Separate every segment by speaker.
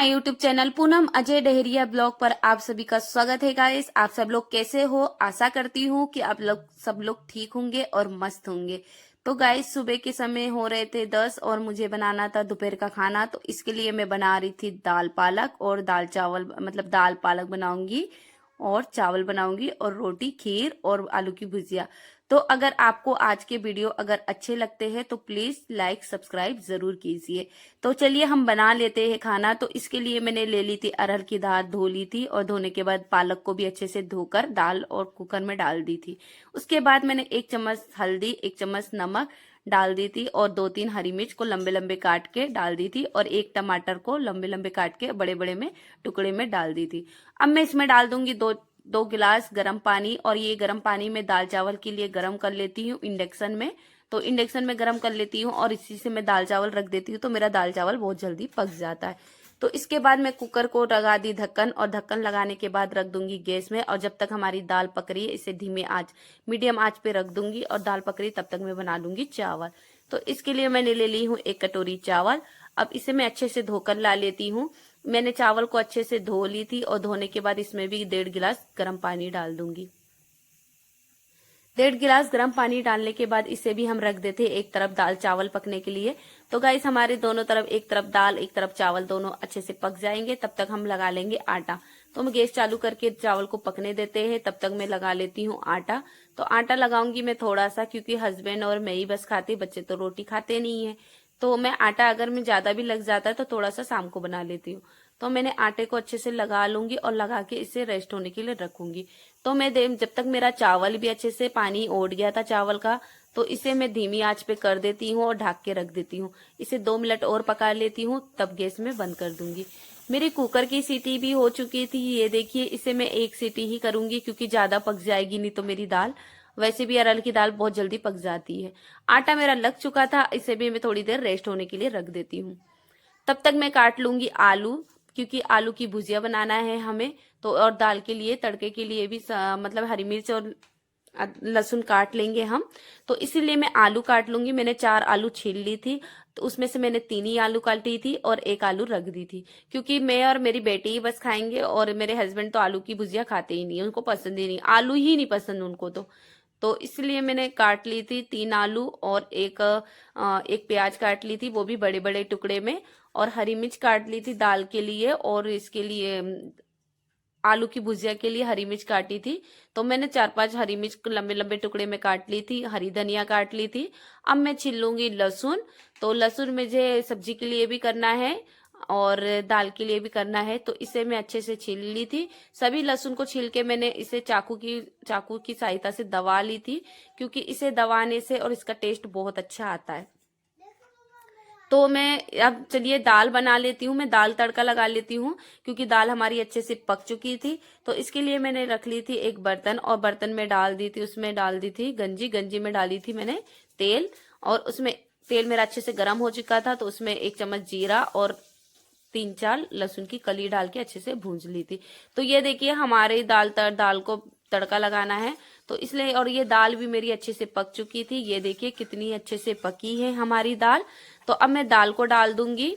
Speaker 1: My YouTube channel Poonam Ajay Daheria blog पर आप सभी का स्वागत है गाइस। आप सब लोग कैसे हो? आशा करती हूँ कि आप लोग सब लोग ठीक होंगे और मस्त होंगे। तो गाइस सुबह के समय हो रहे थे 10 और मुझे बनाना था दोपहर का खाना। तो इसके लिए मैं बना रही थी दाल पालक और दाल चावल, मतलब दाल पालक बनाऊंगी और चावल बनाऊंगी और रोटी, खीर और आलू की भुजिया। तो अगर आपको आज के वीडियो अगर अच्छे लगते हैं तो प्लीज लाइक सब्सक्राइब जरूर कीजिए। तो चलिए हम बना लेते हैं खाना। तो इसके लिए मैंने ले ली थी अरहर की दाल, धो ली थी और धोने के बाद पालक को भी अच्छे से धोकर दाल और कुकर में डाल दी थी। उसके बाद मैंने 1 चम्मच हल्दी, 1 चम्मच नमक डाल दी थी और 2-3 हरी मिर्च को लंबे लंबे काट के डाल दी थी और 1 टमाटर को लंबे लंबे काट के बड़े बड़े में टुकड़े में डाल दी थी। अब मैं इसमें डाल दूंगी दो गिलास गर्म पानी और ये गर्म पानी में दाल चावल के लिए गर्म कर लेती हूँ इंडक्शन में। तो इंडक्शन में गर्म कर लेती हूँ और इसी से मैं दाल चावल रख देती हूँ तो मेरा दाल चावल बहुत जल्दी पक जाता है। तो इसके बाद मैं कुकर को लगा दी ढक्कन और ढक्कन लगाने के बाद रख दूंगी गैस में। और जब तक हमारी दाल पक रही है इसे धीमे आंच, मीडियम आंच पे रख दूंगी और दाल पक रही तब तक मैं बना लूंगी चावल। तो इसके लिए मैंने ले ली हूँ 1 कटोरी चावल। अब इसे मैं अच्छे से धोकर ला लेती हूँ। मैंने चावल को अच्छे से धो ली थी और धोने के बाद इसमें भी 1.5 गिलास गर्म पानी डाल दूंगी। 1.5 गिलास गर्म पानी डालने के बाद इसे भी हम रख देते हैं एक तरफ दाल चावल पकने के लिए। तो गाइस हमारे दोनों तरफ, एक तरफ दाल एक तरफ चावल, दोनों अच्छे से पक जाएंगे। तब तक हम लगा लेंगे आटा। तो मैं गैस चालू करके चावल को पकने देते हैं, तब तक मैं लगा लेती हूँ आटा। तो आटा लगाऊंगी मैं थोड़ा सा, क्योंकि हस्बैंड और मैं ही बस खाते, बच्चे तो रोटी खाते नहीं है। तो मैं आटा अगर मैं ज्यादा भी लग जाता है तो थोड़ा सा शाम को बना लेती हूँ। तो मैंने आटे को अच्छे से लगा लूंगी और लगा के इसे रेस्ट होने के लिए रखूंगी। तो मैं जब तक मेरा चावल भी अच्छे से, पानी ओढ़ गया था चावल का, तो इसे मैं धीमी आंच पे कर देती हूँ और ढक के रख देती हूँ। इसे 2 मिनट और पका लेती हूँ, तब गैस में बंद कर दूंगी। मेरी कुकर की सीटी भी हो चुकी थी, ये देखिए। इसे मैं 1 सीटी ही करूंगी क्योंकि ज्यादा पक जाएगी नहीं तो मेरी दाल। वैसे भी अरहर की दाल बहुत जल्दी पक जाती है। आटा मेरा लग चुका था, इसे भी मैं थोड़ी देर रेस्ट होने के लिए रख देती हूँ। तब तक मैं काट लूंगी आलू, क्योंकि आलू की भुजिया बनाना है हमें। तो और दाल के लिए, तड़के के लिए भी मतलब हरी मिर्च और लहसुन काट लेंगे हम। तो इसीलिए मैं आलू काट लूंगी। मैंने 4 आलू छील ली थी, तो उसमें से मैंने 3 ही आलू काटी थी और 1 आलू रख दी थी, क्योंकि मैं और मेरी बेटी ही बस खाएंगे और मेरे हस्बैंड तो आलू की भुजिया खाते ही नहीं, उनको पसंद ही नहीं, आलू ही नहीं पसंद उनको। तो इसलिए मैंने काट ली थी 3 आलू और एक प्याज काट ली थी, वो भी बड़े बड़े टुकड़े में। और हरी मिर्च काट ली थी दाल के लिए और इसके लिए आलू की भुजिया के लिए हरी मिर्च काटी थी। तो मैंने 4-5 हरी मिर्च लंबे लंबे टुकड़े में काट ली थी। हरी धनिया काट ली थी। अब मैं छील लूंगी लहसुन। तो लहसुन मुझे सब्जी के लिए भी करना है और दाल के लिए भी करना है, तो इसे मैं अच्छे से छील ली थी। सभी लहसुन को छील के मैंने इसे चाकू की सहायता से दबा ली थी, क्योंकि इसे दबाने से और इसका टेस्ट बहुत अच्छा आता है। तो मैं अब चलिए दाल बना लेती हूँ। मैं दाल तड़का लगा लेती हूँ, क्योंकि दाल हमारी अच्छे से पक चुकी थी। तो इसके लिए मैंने रख ली थी एक बर्तन और बर्तन में डाल दी थी, उसमें डाल दी थी गंजी। गंजी में डाली थी मैंने तेल और उसमें तेल मेरा अच्छे से गर्म हो चुका था। तो उसमें 1 चम्मच जीरा और 3-4 लहसुन की कली डाल के अच्छे से भूंज ली थी। तो ये देखिए हमारी दाल को तड़का लगाना है, तो इसलिए। और ये दाल भी मेरी अच्छे से पक चुकी थी, ये देखिए कितनी अच्छे से पकी है हमारी दाल। तो अब मैं दाल को डाल दूंगी,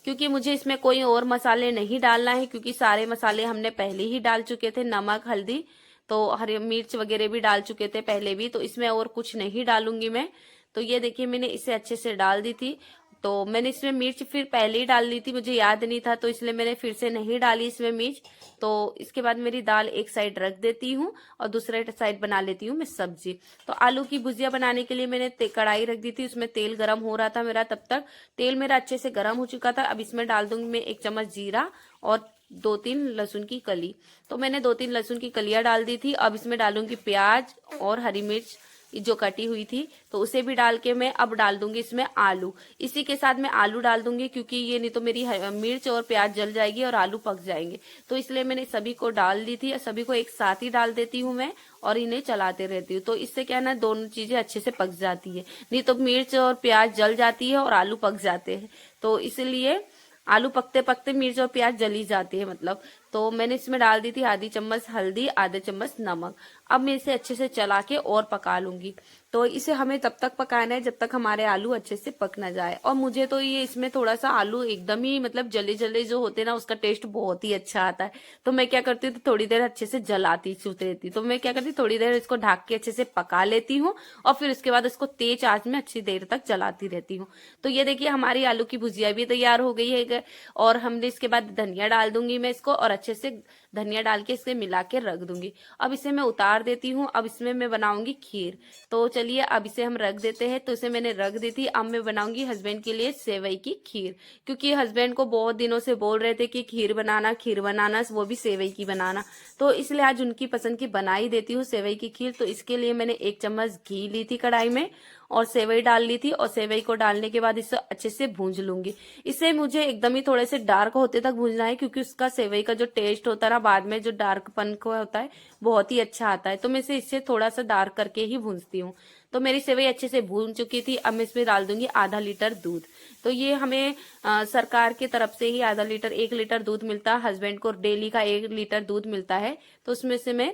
Speaker 1: क्योंकि मुझे इसमें कोई और मसाले नहीं डालना है, क्योंकि सारे मसाले हमने पहले ही डाल चुके थे। नमक, हल्दी, तो हरी मिर्च वगैरह भी डाल चुके थे पहले भी, तो इसमें और कुछ नहीं डालूंगी मैं। तो ये देखिए मैंने इसे अच्छे से डाल दी थी। तो मैंने इसमें मिर्च फिर पहले ही डाल दी थी, मुझे याद नहीं था, तो इसलिए मैंने फिर से नहीं डाली इसमें मिर्च। तो इसके बाद मेरी दाल एक साइड रख देती हूँ और दूसरे साइड बना लेती हूँ मैं सब्जी। तो आलू की भुजिया बनाने के लिए मैंने कढ़ाई रख दी थी, उसमें तेल गर्म हो रहा था मेरा। तब तक तेल मेरा अच्छे से गर्म हो चुका था। अब इसमें डाल दूंगी मैं 1 चम्मच जीरा और 2-3 लहसुन की कली। तो मैंने 2-3 लहसुन की कलियां डाल दी थी। अब इसमें डालूंगी प्याज और हरी मिर्च जो कटी हुई थी, तो उसे भी डाल के मैं अब डाल दूंगी इसमें आलू। इसी के साथ मैं आलू डाल दूंगी, क्योंकि ये नहीं तो मेरी मिर्च और प्याज जल जाएगी और आलू पक जाएंगे। तो इसलिए मैंने सभी को डाल दी थी, सभी को एक साथ ही डाल देती हूँ मैं और इन्हें चलाते रहती हूँ। तो इससे क्या है ना, दोनों चीजें अच्छे से पक जाती है, नहीं तो मिर्च और प्याज जल जाती है और आलू पक जाते हैं। तो इसलिए आलू पकते पकते मिर्च और प्याज जली जाती है मतलब। तो मैंने इसमें डाल दी थी आधी चम्मच हल्दी, आधे चम्मच नमक। अब मैं इसे अच्छे से चला के और पका लूंगी। तो इसे हमें तब तक पकाना है जब तक हमारे आलू अच्छे से पक ना जाए। और मुझे तो ये इसमें थोड़ा सा आलू एकदम ही मतलब जले जले जो होते हैं ना, उसका टेस्ट बहुत ही अच्छा आता है। तो मैं क्या करती हूँ, तो थोड़ी देर अच्छे से जलाती चूते रहती, तो मैं क्या करती हूँ, थोड़ी देर इसको ढक के अच्छे से पका लेती हूँ और फिर उसके बाद इसको तेज आंच में अच्छी देर तक जलाती रहती हूँ। तो ये देखिए हमारी आलू की भुजिया भी तैयार हो गई है। और हमने इसके बाद धनिया डाल दूंगी मैं इसको, और अच्छे से धनिया डाल के इसे मिला के रख दूंगी। अब इसे मैं उतार देती हूँ। अब इसमें मैं बनाऊंगी खीर। तो चलिए अब इसे हम रख देते हैं। तो इसे मैंने रख दी थी। अब मैं बनाऊंगी हस्बैंड के लिए सेवई की खीर, क्योंकि हस्बैंड को बहुत दिनों से बोल रहे थे कि खीर बनाना, वो भी सेवई की बनाना। तो इसलिए आज उनकी पसंद की बना ही देती हूँ सेवई की खीर। तो इसके लिए मैंने 1 चम्मच घी ली थी कढ़ाई में और सेवई डाल ली थी। और सेवई को डालने के बाद इसे अच्छे से भूंज लूंगी। इसे मुझे एकदम ही थोड़े से डार्क होते तक भूंजना है, क्योंकि उसका सेवई का जो टेस्ट होता है ना, बाद में जो डार्कपन को होता है बहुत ही अच्छा आता है। तो मैं इसे इससे थोड़ा सा डार्क करके ही भूंजती हूँ। तो मेरी सेवई अच्छे से भून चुकी थी। अब मैं इसमें डाल दूंगी आधा लीटर दूध। तो ये हमें सरकार की तरफ से ही आधा लीटर 1 लीटर दूध मिलता है। हस्बैंड को डेली का 1 लीटर दूध मिलता है। तो उसमें से मैं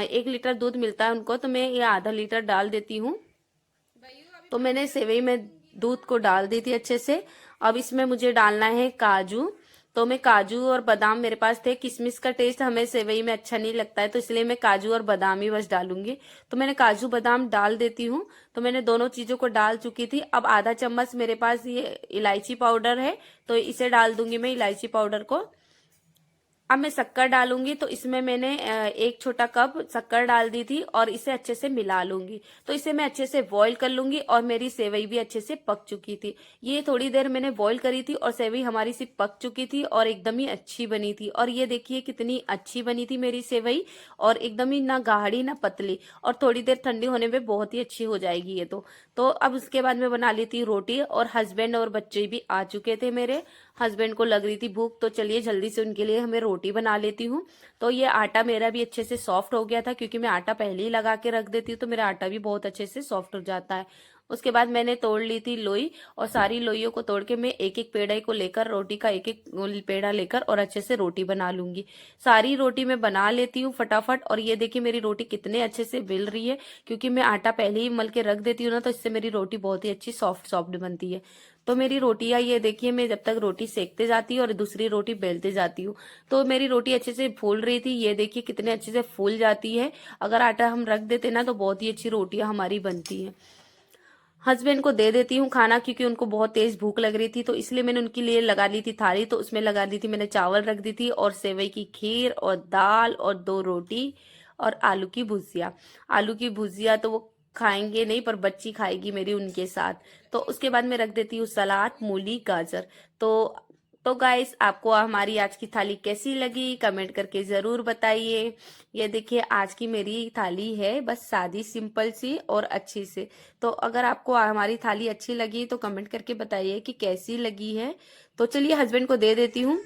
Speaker 1: 1 लीटर दूध मिलता है उनको, तो मैं ये आधा लीटर डाल देती हूँ। तो मैंने सेवई में दूध को डाल दी थी अच्छे से। अब इसमें मुझे डालना है काजू। तो मैं काजू और बादाम मेरे पास थे। किशमिश का टेस्ट हमें सेवई में अच्छा नहीं लगता है, तो इसलिए मैं काजू और बादाम ही बस डालूंगी। तो मैंने काजू बादाम डाल देती हूँ। तो मैंने दोनों चीजों को डाल चुकी थी। अब आधा चम्मच मेरे पास ये इलायची पाउडर है, तो इसे डाल दूंगी मैं इलायची पाउडर को। अब मैं शक्कर डालूंगी। तो इसमें मैंने 1 छोटा कप शक्कर डाल दी थी और इसे अच्छे से मिला लूंगी। तो इसे मैं अच्छे से बॉईल कर लूंगी। और मेरी सेवई भी अच्छे से पक चुकी थी। ये थोड़ी देर मैंने बॉईल करी थी और सेवई हमारी सी पक चुकी थी और एकदम ही अच्छी बनी थी। और ये देखिए कितनी अच्छी बनी थी मेरी सेवई, और एकदम ही ना गाढ़ी ना पतली। और थोड़ी देर ठंडी होने में बहुत ही अच्छी हो जाएगी ये तो अब उसके बाद मैं बना ली थी रोटी। और हस्बैंड और बच्चे भी आ चुके थे मेरे। हस्बैंड को लग रही थी भूख, तो चलिए जल्दी से उनके लिए हमें रोटी बना लेती हूँ। तो ये आटा मेरा भी अच्छे से सॉफ्ट हो गया था, क्योंकि मैं आटा पहले ही लगा के रख देती हूँ, तो मेरा आटा भी बहुत अच्छे से सॉफ्ट हो जाता है। उसके बाद मैंने तोड़ ली थी लोई, और सारी लोइयों को तोड़ के मैं एक एक पेड़ा को लेकर, रोटी का एक एक पेड़ा लेकर और अच्छे से रोटी बना लूंगी। सारी रोटी मैं बना लेती हूँ फटाफट। और ये देखिए मेरी रोटी कितने अच्छे से बेल रही है, क्योंकि मैं आटा पहले ही मल के रख देती हूँ ना, तो इससे मेरी रोटी बहुत ही अच्छी सॉफ्ट सॉफ्ट बनती है। तो मेरी रोटियां ये देखिए, मैं जब तक रोटी सेकते जाती हूँ और दूसरी रोटी बेलते जाती हूँ, तो मेरी रोटी अच्छे से फूल रही थी। ये देखिए कितने अच्छे से फूल जाती है। अगर आटा हम रख देते ना, तो बहुत ही अच्छी रोटियां हमारी बनती है। हस्बैंड को दे देती हूँ खाना, क्योंकि उनको बहुत तेज भूख लग रही थी, तो इसलिए मैंने उनके लिए लगा ली थी थाली। तो उसमें लगा दी थी मैंने चावल रख दी थी, और सेवई की खीर और दाल और 2 रोटी और आलू की भुजिया। आलू की भुजिया तो वो खाएंगे नहीं, पर बच्ची खाएगी मेरी उनके साथ। तो उसके बाद मैं रख देती हूँ सलाद, मूली, गाजर। तो गाइस, आपको हमारी आज की थाली कैसी लगी कमेंट करके जरूर बताइए। ये देखिए आज की मेरी थाली है, बस सादी सिंपल सी और अच्छी से। तो अगर आपको हमारी थाली अच्छी लगी तो कमेंट करके बताइए कि कैसी लगी है। तो चलिए हस्बैंड को दे देती हूँ।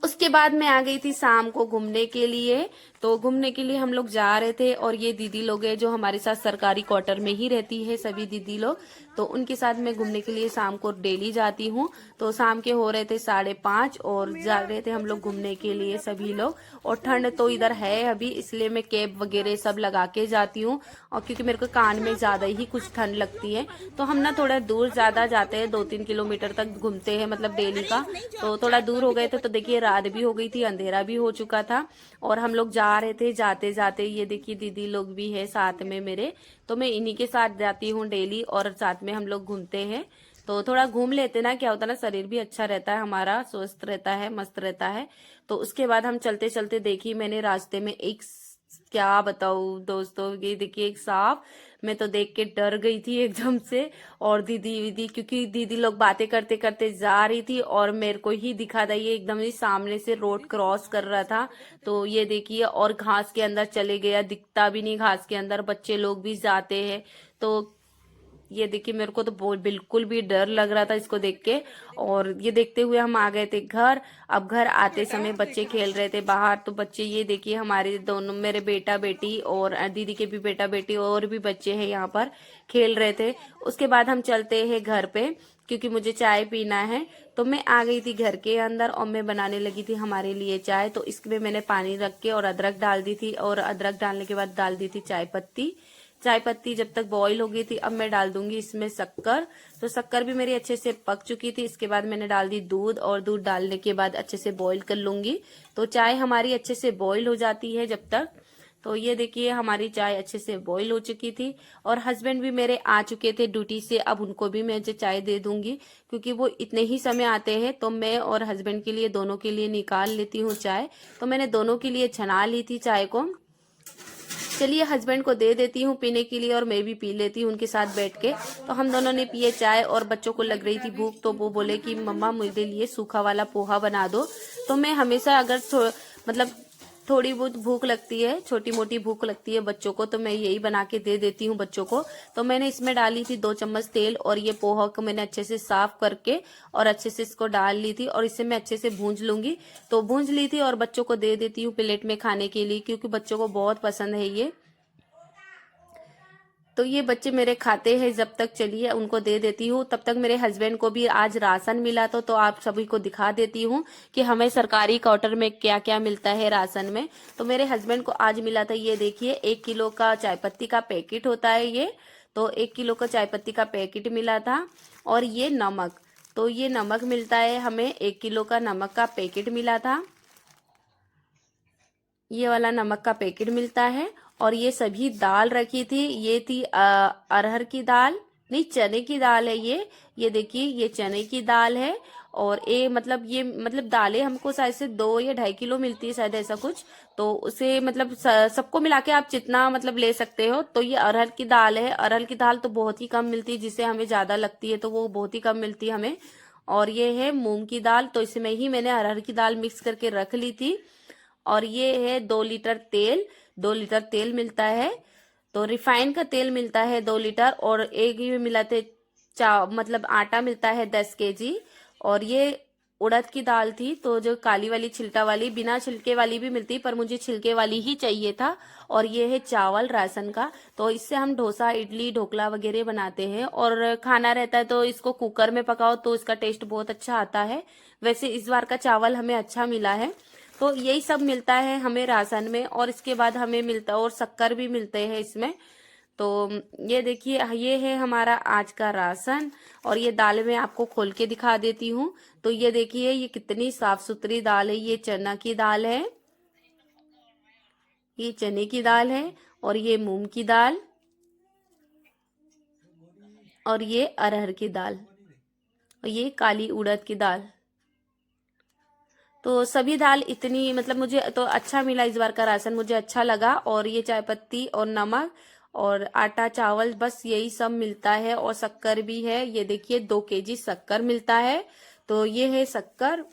Speaker 1: उसके बाद मैं आ गई थी शाम को घूमने के लिए। तो घूमने के लिए हम लोग जा रहे थे, और ये दीदी लोग हैं जो हमारे साथ सरकारी क्वार्टर में ही रहती है, सभी दीदी लोग। तो उनके साथ मैं घूमने के लिए शाम को डेली जाती हूँ। तो शाम के हो रहे थे 5:30 और जा रहे थे हम लोग घूमने के लिए सभी लोग। और ठंड तो इधर है अभी, इसलिए मैं कैप वगैरह सब लगा के जाती हूँ। और क्योंकि मेरे को कान में ज्यादा ही कुछ ठंड लगती है, तो हम ना थोड़ा दूर ज्यादा जाते हैं, 2-3 किलोमीटर तक घूमते हैं, मतलब डेली का। तो थोड़ा दूर हो गए थे, तो देखिए रात भी हो गई थी, अंधेरा भी हो चुका था, और हम लोग जा रहे थे। जाते जाते ये देखिए दीदी लोग भी है साथ में मेरे। तो मैं इन्हीं के साथ जाती हूँ डेली, और साथ में हम लोग घूमते हैं। तो थोड़ा घूम लेते ना, क्या होता है ना, शरीर भी अच्छा रहता है हमारा, स्वस्थ रहता है, मस्त रहता है। तो उसके बाद हम चलते चलते देखी मैंने रास्ते में एक, क्या बताऊं दोस्तों, ये देखिए एक सांप। मैं तो देख के डर गई थी एकदम से। और दीदी क्योंकि दीदी लोग बातें करते करते जा रही थी, और मेरे को ही दिखा था, ये एकदम ही सामने से रोड क्रॉस कर रहा था। तो ये देखिए, और घास के अंदर चले गया, दिखता भी नहीं घास के अंदर, बच्चे लोग भी जाते हैं। तो ये देखिए मेरे को तो बिल्कुल भी डर लग रहा था इसको देख के। और ये देखते हुए हम आ गए थे घर। अब घर आते समय बच्चे खेल रहे थे बाहर, तो बच्चे ये देखिए हमारे दोनों, मेरे बेटा बेटी और दीदी के भी बेटा बेटी और भी बच्चे हैं यहाँ पर खेल रहे थे। उसके बाद हम चलते हैं घर पे क्योंकि मुझे चाय पीना है। तो मैं आ गई थी घर के अंदर और मैं बनाने लगी थी हमारे लिए चाय। तो इसमें मैंने पानी रख के और अदरक डाल दी थी, और अदरक डालने के बाद डाल दी थी चाय पत्ती। चाय पत्ती जब तक बॉईल हो गई थी, अब मैं डाल दूंगी इसमें शक्कर। तो शक्कर भी मेरी अच्छे से पक चुकी थी। इसके बाद मैंने डाल दी दूध, और दूध डालने के बाद अच्छे से बॉईल कर लूंगी। तो चाय हमारी अच्छे से बॉईल हो जाती है जब तक। तो ये देखिए हमारी चाय अच्छे से बॉईल हो चुकी थी, और हस्बैंड भी मेरे आ चुके थे ड्यूटी से। अब उनको भी मैं चाय दे दूंगी क्योंकि वो इतने ही समय आते हैं। तो मैं और हस्बैंड के लिए, दोनों के लिए निकाल लेती हूँ चाय। तो मैंने दोनों के लिए छना ली थी चाय को। चलिए हस्बैंड को दे देती हूँ पीने के लिए, और मैं भी पी लेती हूँ उनके साथ बैठ के। तो हम दोनों ने पिए चाय, और बच्चों को लग रही थी भूख, तो वो बोले कि मम्मा मेरे लिए सूखा वाला पोहा बना दो। तो मैं हमेशा अगर मतलब थोड़ी बहुत भूख लगती है, छोटी मोटी भूख लगती है बच्चों को, तो मैं यही बना के दे देती हूँ बच्चों को। तो मैंने इसमें डाली थी 2 चम्मच तेल, और ये पोहा को मैंने अच्छे से साफ करके और अच्छे से इसको डाल ली थी, और इसे मैं अच्छे से भूंज लूंगी। तो भूंज ली थी और बच्चों को दे देती हूँ प्लेट में खाने के लिए, क्योंकि बच्चों को बहुत पसंद है ये। तो ये बच्चे मेरे खाते हैं जब तक, चलिए उनको दे देती हूँ। तब तक मेरे हस्बैंड को भी आज राशन मिला, तो आप सभी को दिखा देती हूँ कि हमें सरकारी क्वार्टर में क्या क्या मिलता है राशन में। तो मेरे हस्बैंड को आज मिला था, ये देखिए 1 किलो का चाय पत्ती का पैकेट होता है ये। तो 1 किलो का चाय पत्ती का पैकेट मिला था। और ये नमक, तो ये नमक मिलता है हमें, 1 किलो का नमक का पैकेट मिला था। ये वाला नमक का पैकेट मिलता है। और ये सभी दाल रखी थी, ये थी अरहर की दाल, नहीं चने की दाल है ये देखिए ये चने की दाल है। और ये मतलब दालें हमको शायद से 2 या 2.5 किलो मिलती है शायद, ऐसा कुछ। तो उसे मतलब सबको मिला के आप जितना मतलब ले सकते हो। तो ये अरहर की दाल है। अरहर की दाल तो बहुत ही कम मिलती है, जिसे हमें ज्यादा लगती है तो वो बहुत ही कम मिलती है हमें। और ये है मूंग की दाल, तो इसमें ही मैंने अरहर की दाल मिक्स करके रख ली थी। और ये है 2 लीटर तेल, 2 लीटर तेल मिलता है। तो रिफाइन का तेल मिलता है 2 लीटर। और एक ये मिला थे मतलब आटा मिलता है 10 kg। और ये उड़द की दाल थी, तो जो काली वाली छिलका वाली, बिना छिलके वाली भी मिलती, पर मुझे छिलके वाली ही चाहिए था। और ये है चावल राशन का, तो इससे हम डोसा इडली ढोकला वगैरह बनाते हैं। और खाना रहता है तो इसको कुकर में पकाओ तो इसका टेस्ट बहुत अच्छा आता है। वैसे इस बार का चावल हमें अच्छा मिला है। तो यही सब मिलता है हमें राशन में। और इसके बाद हमें मिलता, और शक्कर भी मिलते हैं इसमें। तो ये देखिए ये है हमारा आज का राशन। और ये दाल मैं आपको खोल के दिखा देती हूँ। तो ये देखिए ये कितनी साफ सुथरी दाल है। ये चना की दाल है, ये चने की दाल है, और ये मूंग की दाल, और ये अरहर की दाल, और ये काली उड़द की दाल। तो सभी दाल इतनी मतलब मुझे तो अच्छा मिला, इस बार का राशन मुझे अच्छा लगा। और ये चाय पत्ती और नमक और आटा चावल, बस यही सब मिलता है। और शक्कर भी है, ये देखिए 2 kg शक्कर मिलता है। तो ये है शक्कर।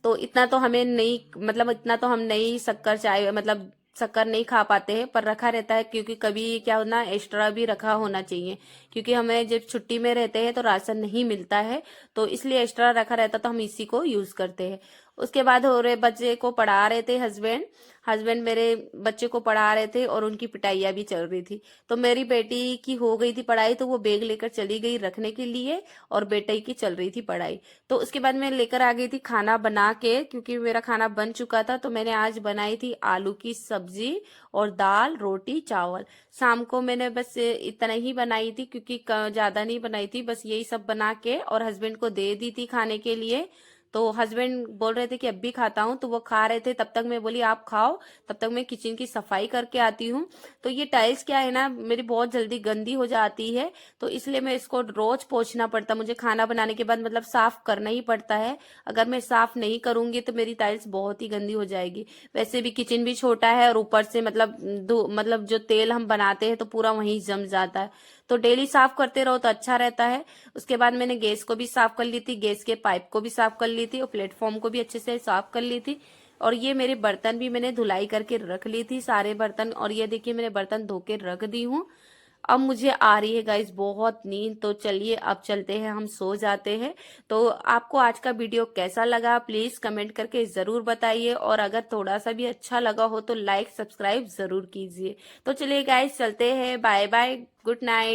Speaker 1: तो इतना तो हमें नहीं, मतलब इतना तो हम नहीं शक्कर चाय मतलब शक्कर नहीं खा पाते हैं, पर रखा रहता है क्योंकि कभी क्या होना एक्स्ट्रा भी रखा होना चाहिए। क्योंकि हमें जब छुट्टी में रहते हैं तो राशन नहीं मिलता है, तो इसलिए एक्स्ट्रा रखा रहता, तो हम इसी को यूज करते हैं। उसके बाद हो रहे बच्चे को पढ़ा रहे थे हस्बैंड, हस्बैंड मेरे बच्चे को पढ़ा रहे थे, और उनकी पिटाइयाँ भी चल रही थी। तो मेरी बेटी की हो गई थी पढ़ाई, तो वो बैग लेकर चली गई रखने के लिए, और बेटे की चल रही थी पढ़ाई। तो उसके बाद मैं लेकर आ गई थी खाना बना के, क्योंकि मेरा खाना बन चुका था। तो मैंने आज बनाई थी आलू की सब्जी और दाल रोटी चावल। शाम को मैंने बस इतना ही बनाई थी, क्योंकि ज्यादा नहीं बनाई थी, बस यही सब बना के और हस्बैंड को दे दी थी खाने के लिए। तो हस्बैंड बोल रहे थे कि अब भी खाता हूँ, तो वो खा रहे थे, तब तक मैं बोली आप खाओ, तब तक मैं किचन की सफाई करके आती हूँ। तो ये टाइल्स क्या है ना, मेरी बहुत जल्दी गंदी हो जाती है, तो इसलिए मैं इसको रोज पोंछना पड़ता, मुझे खाना बनाने के बाद मतलब साफ करना ही पड़ता है। अगर मैं साफ नहीं करूंगी तो मेरी टाइल्स बहुत ही गंदी हो जाएगी। वैसे भी किचन भी छोटा है, और ऊपर से मतलब जो तेल हम बनाते हैं तो पूरा वहीं जम जाता है। तो डेली साफ करते रहो तो अच्छा रहता है। उसके बाद मैंने गैस को भी साफ कर ली थी, गैस के पाइप को भी साफ कर ली थी, और प्लेटफॉर्म को भी अच्छे से साफ कर ली थी। और ये मेरे बर्तन भी मैंने धुलाई करके रख ली थी सारे बर्तन, और ये देखिए मैंने बर्तन धो के रख दी हूँ। अब मुझे आ रही है गाइस बहुत नींद, तो चलिए अब चलते हैं, हम सो जाते हैं। तो आपको आज का वीडियो कैसा लगा प्लीज कमेंट करके जरूर बताइए, और अगर थोड़ा सा भी अच्छा लगा हो तो लाइक सब्सक्राइब जरूर कीजिए। तो चलिए गाइस चलते हैं, बाय बाय, गुड नाइट।